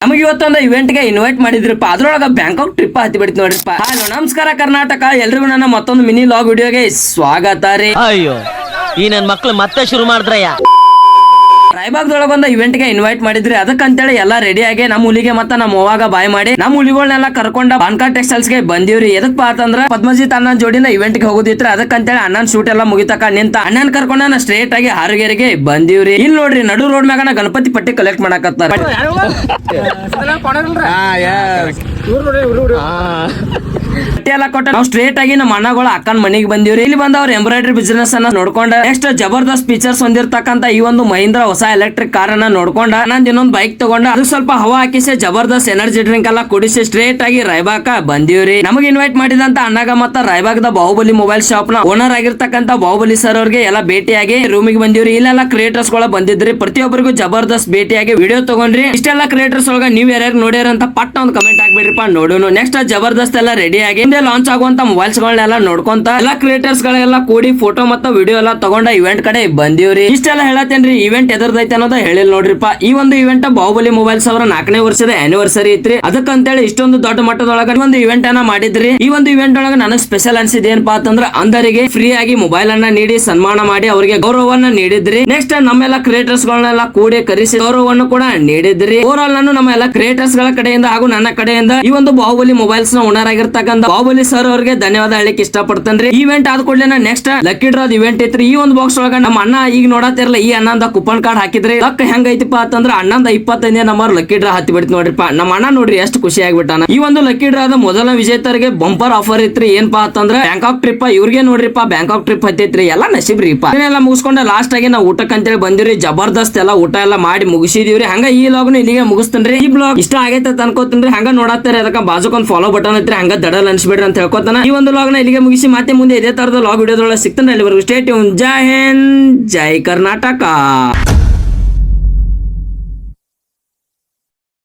ನಮಗೆ ಇವತ್ತೊಂದು ಇವೆಂಟ್ ಗೆ ಇನ್ವೈಟ್ ಮಾಡಿದ್ರಪ್ಪ. ಅದ್ರೊಳಗ ಬ್ಯಾಂಕಾಕ್ ಟ್ರಿಪ್ ಹತ್ತಿ ಬಿಡ್ತು ನೋಡ್ರಿಪ್ಪ. ಹಲೋ ನಮಸ್ಕಾರ ಕರ್ನಾಟಕ, ಎಲ್ರಿಗೂ ನನ್ನ ಮತ್ತೊಂದು ಮಿನಿ ಲಾಗ್ ವಿಡಿಯೋಗೆ ಸ್ವಾಗತ ರೀ. ಅಯ್ಯೋ ಈ ನನ್ ಮಕ್ಳು ಮತ್ತೆ ಶುರು ಮಾಡಿದ್ರಯ್ಯ. ರಾಯಬಾಗ್ದೊಳಗ ಒಂದು ಇವೆಂಟ್ ಗೆ ಇನ್ವೈಟ್ ಮಾಡಿದ್ರಿ. ಅದಕ್ಕಂತೇಳಿ ಎಲ್ಲಾ ರೆಡಿ ಆಗಿ ನಮ್ಮ ಹುಲಿಗೆ ಮತ್ತ ನಮ್ಮ ಅವ್ವಾಗ ಬಾಯ್ ಮಾಡಿ ನಮ್ಮ ಹುಲಿಗಳನ್ನೆಲ್ಲ ಕರ್ಕೊಂಡ ಬಾನ್ಕಾ ಟೆಕ್ಸ್ಟೈಲ್ಸ್ ಗೆ ಬಂದಿವ್ರಿ. ಎದಕ್ ಅಂತಂದ್ರ ಪದ್ಮಜಿತ್ ಅಣ್ಣನ್ ಜೋಡಿನ ಇವೆಂಟ್ ಗೆ ಹೋಗೋದಿತ್ರಿ. ಅದಕ್ಕಂತೇಳಿ ಅಣ್ಣನ್ ಶೂಟ್ ಎಲ್ಲ ಮುಗಿತಕ ನಿಂತ ಅಣ್ಣನ್ ಕರ್ಕೊಂಡ ನಾ ಸ್ಟ್ರೇಟ್ ಆಗಿ ಹಾರುಗೇರಿಗೆ ಬಂದಿವ್ರಿ. ಇಲ್ಲಿ ನೋಡ್ರಿ ನಡು ರೋಡ್ ಮ್ಯಾಗ ಗಣಪತಿ ಪಟ್ಟಿ ಕಲೆಕ್ಟ್ ಮಾಡಕತ್ತಾರ. ಪಟ್ಟಿ ಎಲ್ಲ ಕೊಟ್ಟ ನಾವು ಸ್ಟ್ರೇಟ್ ಆಗಿ ನಮ್ಮ ಅಣ್ಣಗಳು ಅಕ್ಕನ ಮನೆಗೆ ಬಂದಿವ್ರಿ. ಇಲ್ಲಿ ಬಂದ ಅವ್ರ ಎಂಬ್ರಾಯ್ಡರಿ ಬಿಸಿನೆಸ್ ಅನ್ನ ನೋಡ್ಕೊಂಡ ನೆಕ್ಸ್ಟ್ ಜಬರ್ದಸ್ತ್ ಫೀಚರ್ಸ್ ಹೊಂದಿರತಕ್ಕಂತ ಈ ಒಂದು ಮಹೀಂದ್ರ ಹೊಸ ಎಲೆಕ್ಟ್ರಿಕ್ ಕಾರ್ ಅನ್ನ ನೋಡ್ಕೊಂಡ ನಂದ್ ಇನ್ನೊಂದು ಬೈಕ್ ತಗೊಂಡ ಅದು ಸ್ವಲ್ಪ ಹವಾ ಹಾಕಿಸಿ ಜಬರ್ದಸ್ತ್ ಎನರ್ಜಿ ಡ್ರಿಂಕ್ ಎಲ್ಲ ಕುಡಿಸಿ ಸ್ಟ್ರೇಟ್ ಆಗಿ ರಾಯಬಾಗ ಬಂದಿವ್ರಿ. ನಮಗೆ ಇನ್ವೈಟ್ ಮಾಡಿದಂತ ಅಣ್ಣಗ ಮತ್ತ ರಾಯಬಾಗದ ಬಾಹುಬಲಿ ಮೊಬೈಲ್ ಶಾಪ್ ನ ಓನರ್ ಆಗಿರ್ತಕ್ಕಂತ ಬಾಹುಬಲಿ ಸರ್ ಅವ್ರಿಗೆ ಎಲ್ಲ ಭೇಟಿಯಾಗಿ ರೂಮಿಗೆ ಬಂದಿವ್ರಿ. ಇಲ್ಲೆಲ್ಲ ಕ್ರಿಯೇಟರ್ಸ್ ಗಳ ಬಂದಿದ್ರಿ. ಪ್ರತಿಯೊಬ್ಬರಿಗೂ ಜಬರ್ದಸ್ತ್ ಭೇಟಿಯಾಗಿ ವಿಡಿಯೋ ತಗೊಂಡ್ರಿ. ಇಷ್ಟೆಲ್ಲ ಕ್ರಿಯೇಟರ್ಸ್ ಒಳಗ ನೀವ್ ಯಾರ್ಯಾರು ನೋಡ್ಯಾರ ಅಂತ ಪಟ್ಟ ಒಂದು ಕಮೆಂಟ್ ಹಾಕ್ಬಿಡ್ರಿಪ್ಪ ನೋಡೋನು. ನೆಕ್ಸ್ಟ್ ಜಬರ್ದಸ್ತ್ ಎಲ್ಲ ರೆಡಿ ಆಗಿ ಹಿಂದೆ ಲಾಂಚ್ ಆಗುವಂತ ಮೊಬೈಲ್ಸ್ ಗಳನ್ನೆಲ್ಲ ನೋಡ್ಕೊಂತ ಎಲ್ಲ ಕ್ರಿಯೇಟರ್ಸ್ ಗಳೆಲ್ಲ ಕೂಡಿ ಫೋಟೋ ಮತ್ತು ವಿಡಿಯೋ ಎಲ್ಲ ತಗೊಂಡ ಇವೆಂಟ್ ಕಡೆ ಬಂದಿವ್ರಿ. ಇಷ್ಟೆಲ್ಲ ಹೇಳತ್ತೇನ್ರಿ ಇವೆಂಟ್ ಎದರ್ದೈತೆ ಅನ್ನೋದ ಹೇಳಿಲ್ ನೋಡ್ರಿಪ್ಪ. ಈ ಒಂದು ಇವೆಂಟ್ ಬಾಹುಬಲಿ ಮೊಬೈಲ್ಸ್ ಅವರ 4ನೇ ವರ್ಷದ ಆನಿವರ್ಸರಿ ಐತ್ರಿ. ಅದಕ್ಕಂತೇಳಿ ಇಷ್ಟೊಂದು ದೊಡ್ಡ ಮಟ್ಟದೊಳಗ ಒಂದು ಇವೆಂಟ್ ಅನ್ನ ಮಾಡಿದ್ರಿ. ಈ ಒಂದು ಇವೆಂಟ್ ಒಳಗ ನನಗೆ ಸ್ಪೆಷಲ್ ಅನ್ಸಿದ್ ಏನಪ್ಪಾ ಅಂತಂದ್ರ ಅಂದರಿಗೆ ಫ್ರೀ ಆಗಿ ಮೊಬೈಲ್ ಅನ್ನ ನೀಡಿ ಸನ್ಮಾನ ಮಾಡಿ ಅವರಿಗೆ ಗೌರವವನ್ನ ನೀಡಿದ್ರಿ. ನೆಕ್ಸ್ಟ್ ನಮ್ಮೆಲ್ಲ ಕ್ರಿಯೇಟರ್ಸ್ ಗಳನ್ನೆಲ್ಲ ಕೂಡಿ ಕರೆಸಿ ಗೌರವವನ್ನು ಕೂಡ ನೀಡಿದ್ರಿ. ಓವರ್ ಆಲ್ ನಾನು ನಮ್ಮ ಎಲ್ಲ ಕ್ರಿಯೇಟರ್ಸ್ ಗಳ ಕಡೆಯಿಂದ ಹಾಗೂ ನನ್ನ ಕಡೆಯಿಂದ ಈ ಒಂದು ಬಾಹುಬಲಿ ಮೊಬೈಲ್ಸ್ ನ ಓನರ್ ಆಗಿರ್ತಕ್ಕಂಥ ಬಾಹುಬಲಿ ಸರ್ ಅವರಿಗೆ ಧನ್ಯವಾದ ಹೇಳಲಿಕ್ಕೆ ಇಷ್ಟಪಡ್ತೇನ್ರಿ. ಇವೆಂಟ್ ಆದ ಕೂಡಲೇ ನೆಕ್ಸ್ಟ್ ಲಕ್ಕಿ ಡ್ರಾದ್ ಇವೆಂಟ್ ಐತ್ರಿ. ಈ ಒಂದು ಬಾಕ್ಸ್ ಒಳಗ ನಮ್ಮ ಅಣ್ಣ ಈಗ ನೋಡತ್ತಿರಲ್ಲ ಈ ಅಣ್ಣಂದ ಕೂಪನ್ ಕಾರ್ಡ್ ಹಾಕಿದ್ರಿ. ಲಕ್ ಹೆಂಗ ಐತಿಪ್ಪ ಅಂತಂದ್ರ ಅಣ್ಣಂದ 25ನೇ ನಂಬರ್ ಲಕ್ಕಿ ಡ್ರಾ ಹತ್ತಿ ಬಿಡ್ತು ನೋಡ್ರಿಪ್ಪ. ನಮ್ಮ ಅಣ್ಣ ನೋಡ್ರಿ ಎಷ್ಟು ಖುಷಿ ಆಗ್ಬಿಟ್ಟಾನ. ಈ ಒಂದು ಲಕ್ಕಿ ಡ್ರಾದ ಮೊದಲ ವಿಜೇತರಿಗೆ ಬಂಪರ್ ಆಫರ್ ಐತ್ರಿ. ಏನ್ಪಾ ಅಂತಂದ್ರ ಬ್ಯಾಂಕಾಕ್ ಟ್ರಿಪ್ ಇವ್ರಿಗೆ ನೋಡ್ರಿಪ್ಪ ಬ್ಯಾಂಕಾಕ್ ಟ್ರಿಪ್ ಹತ್ತೈತ್ರಿ. ಎಲ್ಲ ನಸೀಬ್ರಿಪ್ಪ. ಇದನ್ನೆಲ್ಲ ಮುಗಿಸ್ಕೊಂಡ ಲಾಸ್ಟ್ ಆಗಿ ನಾವು ಊಟಕ್ಕೆ ಅಂತೇಳಿ ಬಂದಿವ್ರಿ. ಜಬರ್ದಸ್ತ್ ಎಲ್ಲ ಊಟ ಎಲ್ಲ ಮಾಡಿ ಮುಗಿಸಿದಿವ್ರಿ. ಹಂಗ ಈ ಲಾಗ್ನ ಇಲ್ಲಿಗೆ ಮುಗಿಸ್ತೇನ್ರಿ. ಈ ಬ್ಲಾಗ್ ಇಷ್ಟ ಆಗೈತೆ ಅನ್ಕೋತೇನ್ರಿ. ಹಂಗ ನೋಡತ್ತಾರೆ ಅದಕ್ಕ ಬಾಜುಕೊಂದ್ ಫಾಲೋ ಬಟನ್ ಐತ್ರಿ. ಹಂಗ ದಡಲ್ ಅನ್ಸ್ಬಿಡ್ರಿ ಅಂತ ಹೇಳ್ಕೊತಾನ. ಈ ಒಂದು ಲಾಗ್ನ ಇಲ್ಲಿಗೆ ಮುಗಿಸಿ ಮತ್ತೆ ಮುಂದೆ ಇದೇ ತರದ ಲಾಗ್ ವಿಡಿಯೋದೊಳಗೆ ಸಿಗ್ತಾನೆ. ಅಲ್ಲಿವರೆಗೂ ಸ್ಟೇ ಟ್ಯೂನ್. ಜೈ ಹಿಂದ್, ಜೈ ಕರ್ನಾಟಕ.